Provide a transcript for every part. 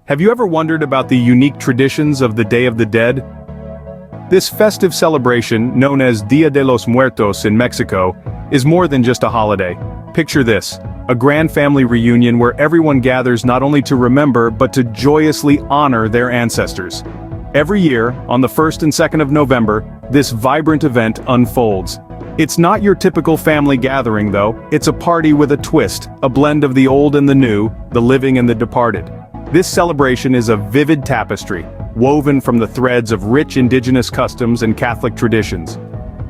Have you ever wondered about the unique traditions of the Day of the Dead? This festive celebration, known as Dia de los Muertos in Mexico, is more than just a holiday. Picture this, a grand family reunion where everyone gathers not only to remember but to joyously honor their ancestors. Every year, on the 1st and 2nd of November, this vibrant event unfolds. It's not your typical family gathering though, it's a party with a twist, a blend of the old and the new, the living and the departed. This celebration is a vivid tapestry, woven from the threads of rich indigenous customs and Catholic traditions.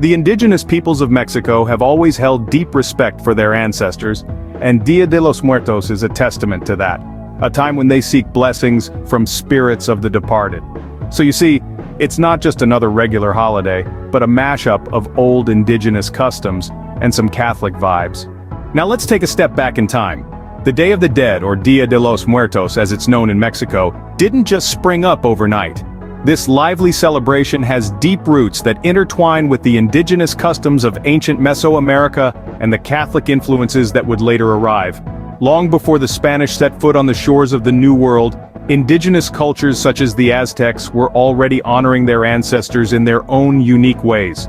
The indigenous peoples of Mexico have always held deep respect for their ancestors, and Dia de los Muertos is a testament to that, a time when they seek blessings from spirits of the departed. So you see, it's not just another regular holiday, but a mashup of old indigenous customs and some Catholic vibes. Now let's take a step back in time. The Day of the Dead, or Dia de los Muertos as it's known in Mexico, didn't just spring up overnight. This lively celebration has deep roots that intertwine with the indigenous customs of ancient Mesoamerica and the Catholic influences that would later arrive. Long before the Spanish set foot on the shores of the New World, indigenous cultures such as the Aztecs were already honoring their ancestors in their own unique ways.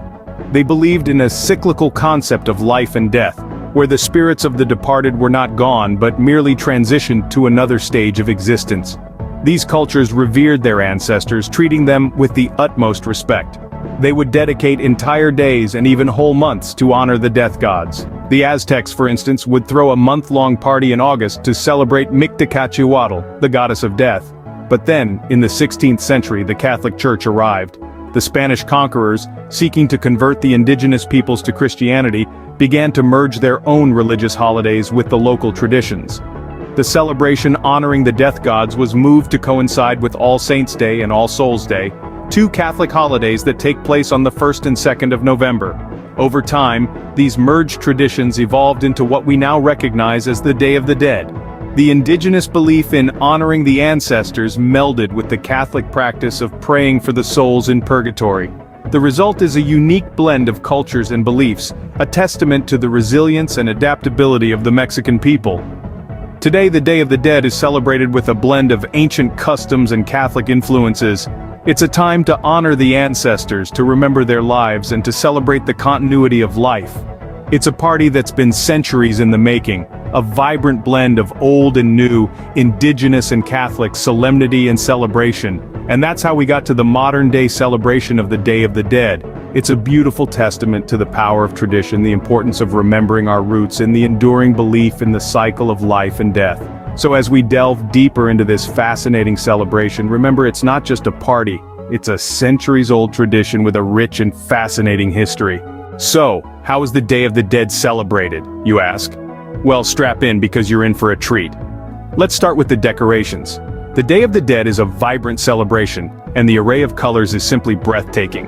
They believed in a cyclical concept of life and death, where the spirits of the departed were not gone but merely transitioned to another stage of existence. These cultures revered their ancestors, treating them with the utmost respect. They would dedicate entire days and even whole months to honor the death gods. The Aztecs, for instance, would throw a month-long party in August to celebrate Mictlantecuhtli, the goddess of death. But then, in the 16th century, the Catholic Church arrived. The Spanish conquerors, seeking to convert the indigenous peoples to Christianity, began to merge their own religious holidays with the local traditions. The celebration honoring the death gods was moved to coincide with All Saints' Day and All Souls' Day, two Catholic holidays that take place on the 1st and 2nd of November. Over time, these merged traditions evolved into what we now recognize as the Day of the Dead. The indigenous belief in honoring the ancestors melded with the Catholic practice of praying for the souls in purgatory. The result is a unique blend of cultures and beliefs, a testament to the resilience and adaptability of the Mexican people. Today, the Day of the Dead is celebrated with a blend of ancient customs and Catholic influences. It's a time to honor the ancestors, to remember their lives, and to celebrate the continuity of life. It's a party that's been centuries in the making, a vibrant blend of old and new, indigenous and Catholic solemnity and celebration. And that's how we got to the modern-day celebration of the Day of the Dead. It's a beautiful testament to the power of tradition, the importance of remembering our roots, and the enduring belief in the cycle of life and death. So as we delve deeper into this fascinating celebration, remember it's not just a party, it's a centuries-old tradition with a rich and fascinating history. So, how is the Day of the Dead celebrated, you ask? Well, strap in because you're in for a treat. Let's start with the decorations. The Day of the Dead is a vibrant celebration, and the array of colors is simply breathtaking.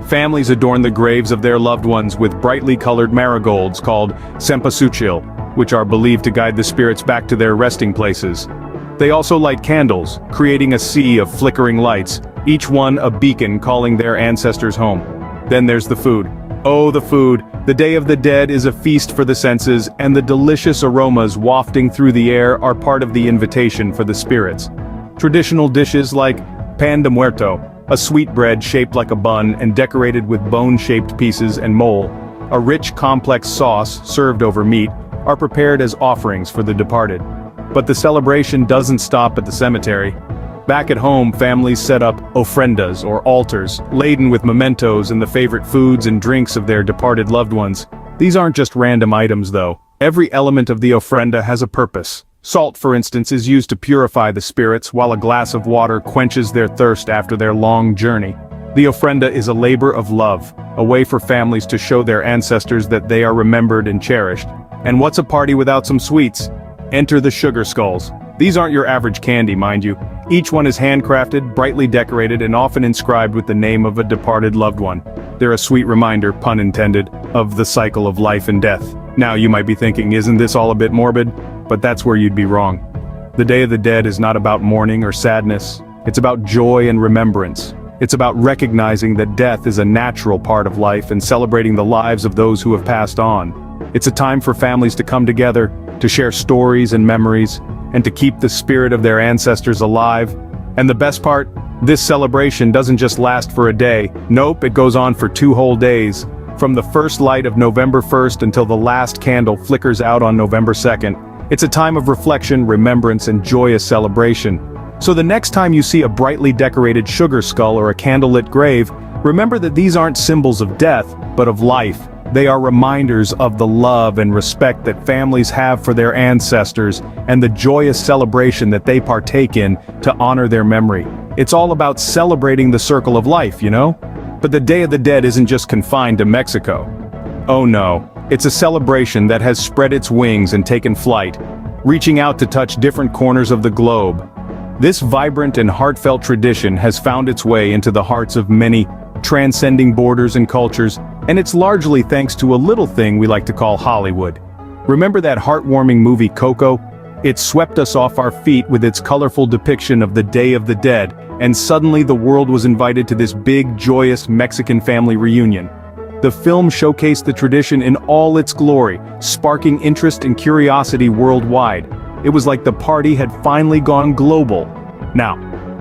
Families adorn the graves of their loved ones with brightly colored marigolds called cempasúchil, which are believed to guide the spirits back to their resting places. They also light candles, creating a sea of flickering lights, each one a beacon calling their ancestors home. Then there's the food. Oh, the food! The Day of the Dead is a feast for the senses, and the delicious aromas wafting through the air are part of the invitation for the spirits. Traditional dishes like pan de muerto, a sweet bread shaped like a bun and decorated with bone-shaped pieces and mole, a rich complex sauce served over meat, are prepared as offerings for the departed. But the celebration doesn't stop at the cemetery. Back at home, families set up ofrendas or altars, laden with mementos and the favorite foods and drinks of their departed loved ones. These aren't just random items though. Every element of the ofrenda has a purpose. Salt, for instance, is used to purify the spirits, while a glass of water quenches their thirst after their long journey. The ofrenda is a labor of love, a way for families to show their ancestors that they are remembered and cherished. And what's a party without some sweets? Enter the sugar skulls. These aren't your average candy, mind you. Each one is handcrafted, brightly decorated, and often inscribed with the name of a departed loved one. They're a sweet reminder, pun intended, of the cycle of life and death. Now you might be thinking, isn't this all a bit morbid? But that's where you'd be wrong. The Day of the Dead is not about mourning or sadness. It's about joy and remembrance. It's about recognizing that death is a natural part of life and celebrating the lives of those who have passed on. It's a time for families to come together, to share stories and memories, and to keep the spirit of their ancestors alive. And the best part? This celebration doesn't just last for a day. Nope, it goes on for 2 whole days. From the first light of November 1st until the last candle flickers out on November 2nd. It's a time of reflection, remembrance, and joyous celebration. So the next time you see a brightly decorated sugar skull or a candlelit grave, remember that these aren't symbols of death, but of life. They are reminders of the love and respect that families have for their ancestors and the joyous celebration that they partake in to honor their memory. It's all about celebrating the circle of life, you know? But the Day of the Dead isn't just confined to Mexico. Oh no, it's a celebration that has spread its wings and taken flight, reaching out to touch different corners of the globe. This vibrant and heartfelt tradition has found its way into the hearts of many, transcending borders and cultures, and it's largely thanks to a little thing we like to call Hollywood. Remember that heartwarming movie Coco? It swept us off our feet with its colorful depiction of the Day of the Dead, and suddenly the world was invited to this big, joyous Mexican family reunion. The film showcased the tradition in all its glory, sparking interest and curiosity worldwide. It was like the party had finally gone global. Now,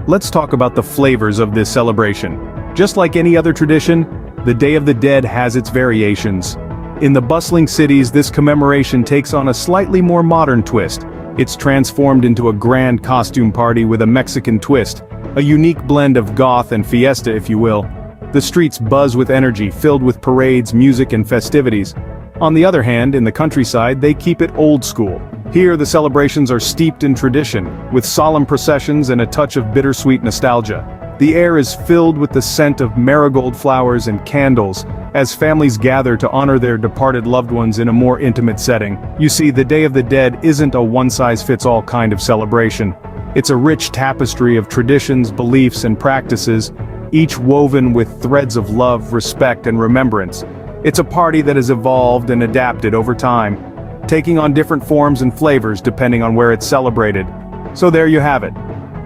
let's talk about the flavors of this celebration. Just like any other tradition, the Day of the Dead has its variations. In the bustling cities, this commemoration takes on a slightly more modern twist. It's transformed into a grand costume party with a Mexican twist, a unique blend of goth and fiesta, if you will. The streets buzz with energy, filled with parades, music, and festivities. On the other hand, in the countryside, they keep it old school. Here, the celebrations are steeped in tradition, with solemn processions and a touch of bittersweet nostalgia. The air is filled with the scent of marigold flowers and candles, as families gather to honor their departed loved ones in a more intimate setting. You see, the Day of the Dead isn't a one-size-fits-all kind of celebration. It's a rich tapestry of traditions, beliefs, and practices, each woven with threads of love, respect, and remembrance. It's a party that has evolved and adapted over time, taking on different forms and flavors depending on where it's celebrated. So there you have it.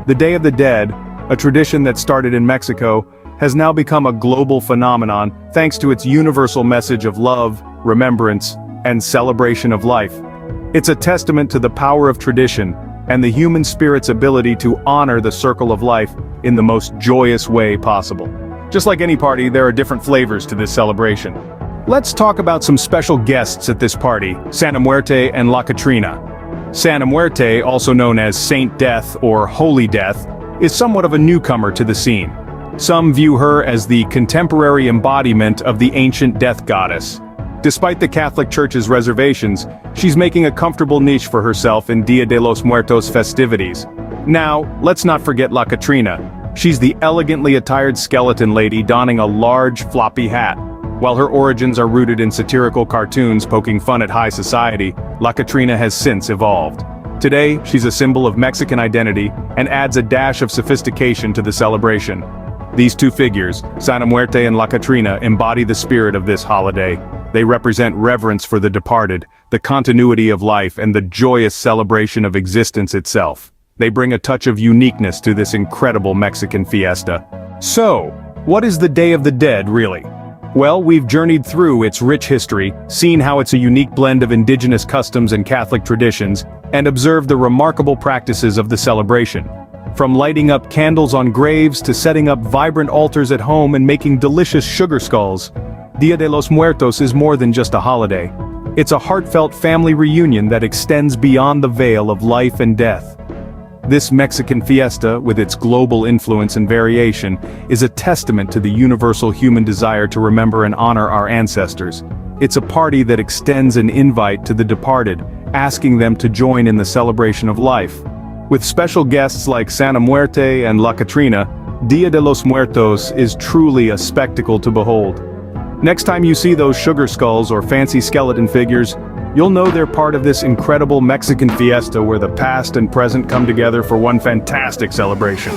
The Day of the Dead, a tradition that started in Mexico, has now become a global phenomenon thanks to its universal message of love, remembrance, and celebration of life. It's a testament to the power of tradition and the human spirit's ability to honor the circle of life in the most joyous way possible. Just like any party, there are different flavors to this celebration. Let's talk about some special guests at this party, Santa Muerte and La Catrina. Santa Muerte, also known as Saint Death or Holy Death, is somewhat of a newcomer to the scene. Some view her as the contemporary embodiment of the ancient death goddess. Despite the Catholic Church's reservations, she's making a comfortable niche for herself in Dia de los Muertos festivities. Now, let's not forget La Catrina. She's the elegantly attired skeleton lady donning a large, floppy hat. While her origins are rooted in satirical cartoons poking fun at high society, La Catrina has since evolved. Today, she's a symbol of Mexican identity and adds a dash of sophistication to the celebration. These two figures, Santa Muerte and La Catrina, embody the spirit of this holiday. They represent reverence for the departed, the continuity of life, and the joyous celebration of existence itself. They bring a touch of uniqueness to this incredible Mexican fiesta. So, what is the Day of the Dead, really? Well, we've journeyed through its rich history, seen how it's a unique blend of indigenous customs and Catholic traditions, and observed the remarkable practices of the celebration. From lighting up candles on graves to setting up vibrant altars at home and making delicious sugar skulls, Dia de los Muertos is more than just a holiday. It's a heartfelt family reunion that extends beyond the veil of life and death. This Mexican fiesta, with its global influence and variation, is a testament to the universal human desire to remember and honor our ancestors. It's a party that extends an invite to the departed, asking them to join in the celebration of life. With special guests like Santa Muerte and La Catrina, Dia de los Muertos is truly a spectacle to behold. Next time you see those sugar skulls or fancy skeleton figures, you'll know they're part of this incredible Mexican fiesta where the past and present come together for one fantastic celebration.